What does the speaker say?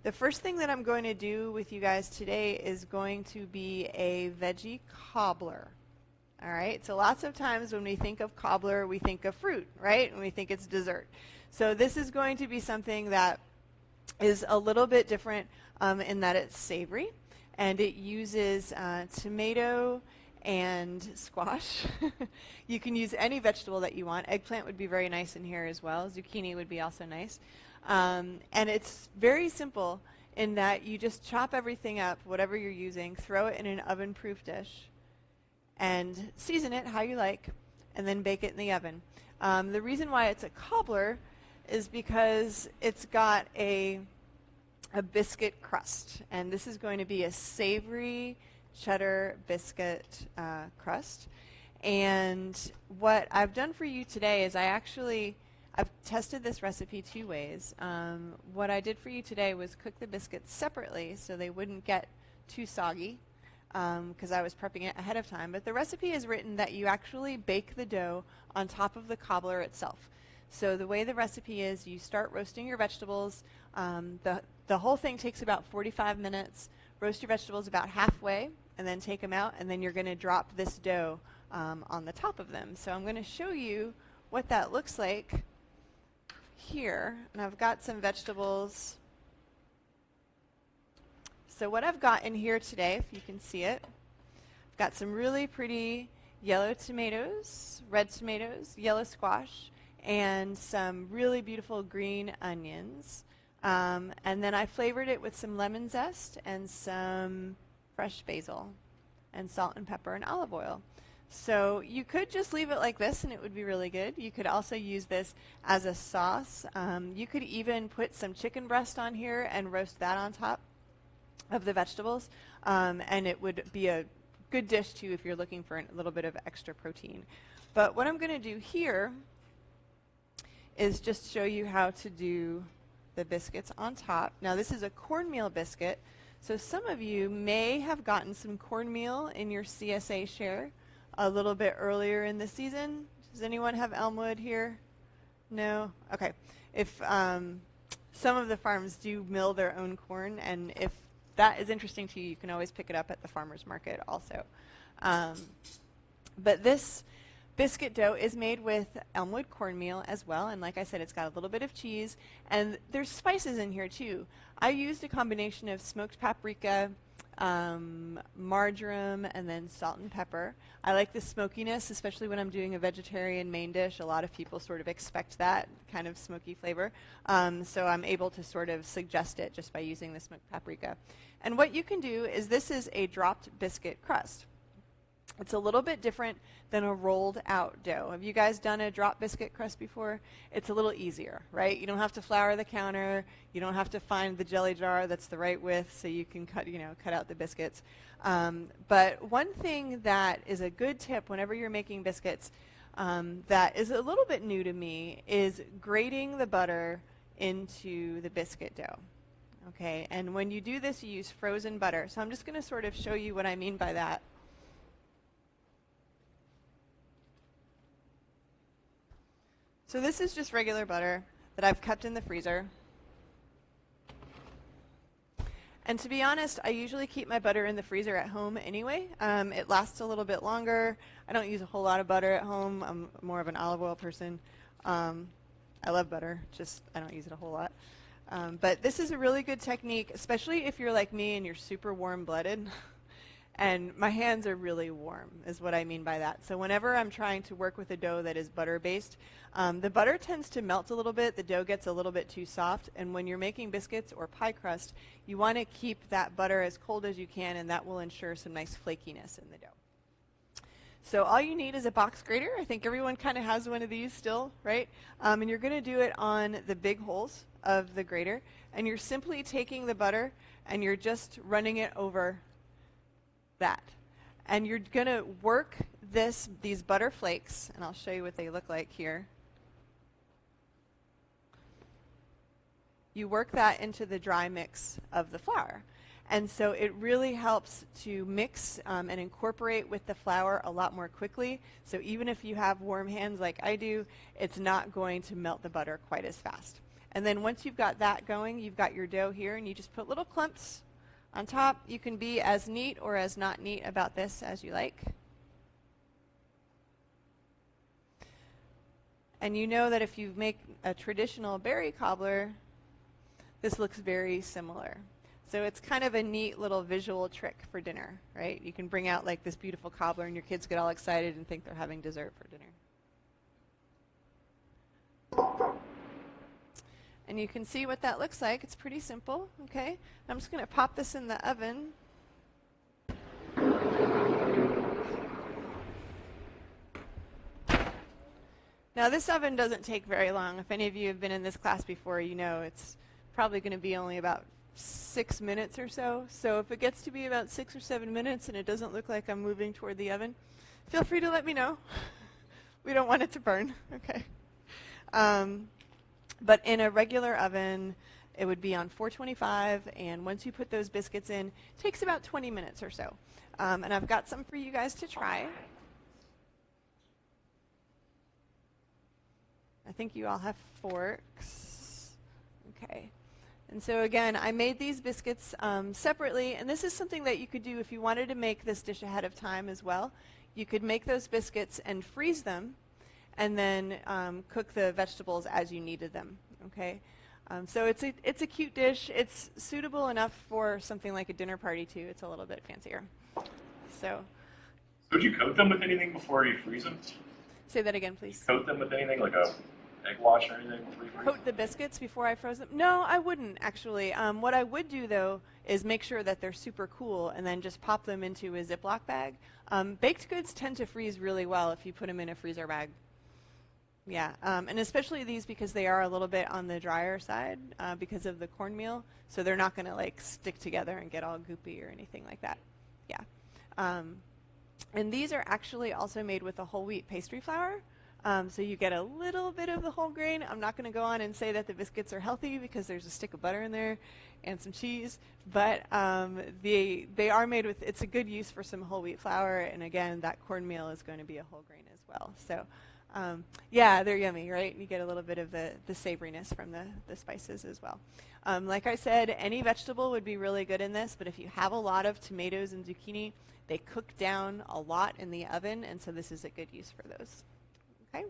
The first thing that I'm going to do with you guys today is going to be a veggie cobbler. All right, so lots of times when we think of cobbler, we think of fruit, right? And we think it's dessert. So this is going to be something that is a little bit different in that it's savory, and it uses tomato and squash. You can use any vegetable that you want. Eggplant would be very nice in here as well. Zucchini would be also nice. And it's very simple in that you just chop everything up, whatever you're using, throw it in an oven-proof dish, and season it how you like, and then bake it in the oven. The reason why it's a cobbler is because it's got a biscuit crust, and this is going to be a savory cheddar biscuit crust. And what I've done for you today is I've tested this recipe two ways. What I did for you today was cook the biscuits separately so they wouldn't get too soggy because I was prepping it ahead of time. But the recipe is written that you actually bake the dough on top of the cobbler itself. So the way the recipe is, you start roasting your vegetables. The whole thing takes about 45 minutes. Roast your vegetables about halfway, and then take them out, and then you're going to drop this dough on the top of them. So I'm going to show you what that looks like here. And I've got some vegetables. So what I've got in here today, if you can see it, I've got some really pretty yellow tomatoes, red tomatoes, yellow squash, and some really beautiful green onions. And then I flavored it with some lemon zest and some fresh basil and salt and pepper and olive oil. So you could just leave it like this and it would be really good. You could also use this as a sauce. You could even put some chicken breast on here and roast that on top of the vegetables. And it would be a good dish too if you're looking for a little bit of extra protein. But what I'm going to do here is just show you how to do the biscuits on top. Now this is a cornmeal biscuit, so some of you may have gotten some cornmeal in your CSA share a little bit earlier in the season. Does anyone have Elmwood here? No? Okay. If some of the farms do mill their own corn, and if that is interesting to you, you can always pick it up at the farmer's market also. But this biscuit dough is made with Elmwood cornmeal as well, and like I said, it's got a little bit of cheese, and there's spices in here too. I used a combination of smoked paprika, marjoram, and then salt and pepper. I like the smokiness, especially when I'm doing a vegetarian main dish. A lot of people sort of expect that kind of smoky flavor, so I'm able to sort of suggest it just by using the smoked paprika. And what you can do is, this is a dropped biscuit crust. It's a little bit different than a rolled out dough. Have you guys done a drop biscuit crust before? It's a little easier, right? You don't have to flour the counter. You don't have to find the jelly jar that's the right width so you can cut out the biscuits. But one thing that is a good tip whenever you're making biscuits that is a little bit new to me is grating the butter into the biscuit dough. Okay, and when you do this, you use frozen butter. So I'm just going to sort of show you what I mean by that. So this is just regular butter that I've kept in the freezer. And to be honest, I usually keep my butter in the freezer at home anyway. It lasts a little bit longer. I don't use a whole lot of butter at home. I'm more of an olive oil person. I love butter, just I don't use it a whole lot. But this is a really good technique, especially if you're like me and you're super warm-blooded. And my hands are really warm, is what I mean by that. So whenever I'm trying to work with a dough that is butter-based, the butter tends to melt a little bit. The dough gets a little bit too soft. And when you're making biscuits or pie crust, you want to keep that butter as cold as you can, and that will ensure some nice flakiness in the dough. So all you need is a box grater. I think everyone kind of has one of these still, right? And you're going to do it on the big holes of the grater. And you're simply taking the butter and you're just running it over that. And you're going to work these butter flakes, and I'll show you what they look like here. You work that into the dry mix of the flour. And so it really helps to mix and incorporate with the flour a lot more quickly. So even if you have warm hands like I do, it's not going to melt the butter quite as fast. And then once you've got that going, you've got your dough here, and you just put little clumps on top. You can be as neat or as not neat about this as you like. And you know that if you make a traditional berry cobbler, this looks very similar. So it's kind of a neat little visual trick for dinner, right? You can bring out like this beautiful cobbler and your kids get all excited and think they're having dessert for dinner. And you can see what that looks like. It's pretty simple, okay? I'm just going to pop this in the oven. Now this oven doesn't take very long. If any of you have been in this class before, you know it's probably going to be only about 6 minutes or so. So if it gets to be about 6 or 7 minutes and it doesn't look like I'm moving toward the oven, feel free to let me know. We don't want it to burn, okay? But in a regular oven, it would be on 425, and once you put those biscuits in, it takes about 20 minutes or so. And I've got some for you guys to try. I think you all have forks. Okay. And so again, I made these biscuits separately, and this is something that you could do if you wanted to make this dish ahead of time as well. You could make those biscuits and freeze them, and then cook the vegetables as you needed them. Okay, so it's a cute dish. It's suitable enough for something like a dinner party too. It's a little bit fancier. So would you coat them with anything before you freeze them? Say that again, please. Coat them with anything, like a egg wash or anything before you freeze them? Coat the biscuits before I froze them? No, I wouldn't actually. What I would do though is make sure that they're super cool and then just pop them into a Ziploc bag. Baked goods tend to freeze really well if you put them in a freezer bag. Yeah, and especially these because they are a little bit on the drier side because of the cornmeal, so they're not going to like stick together and get all goopy or anything like that. Yeah, and these are actually also made with a whole wheat pastry flour, so you get a little bit of the whole grain. I'm not going to go on and say that the biscuits are healthy because there's a stick of butter in there and some cheese, but they are made with, it's a good use for some whole wheat flour, and again, that cornmeal is going to be a whole grain as well. So. Yeah, they're yummy, right? You get a little bit of the savoriness from the spices as well. Like I said, any vegetable would be really good in this, but if you have a lot of tomatoes and zucchini, they cook down a lot in the oven, and so this is a good use for those. Okay?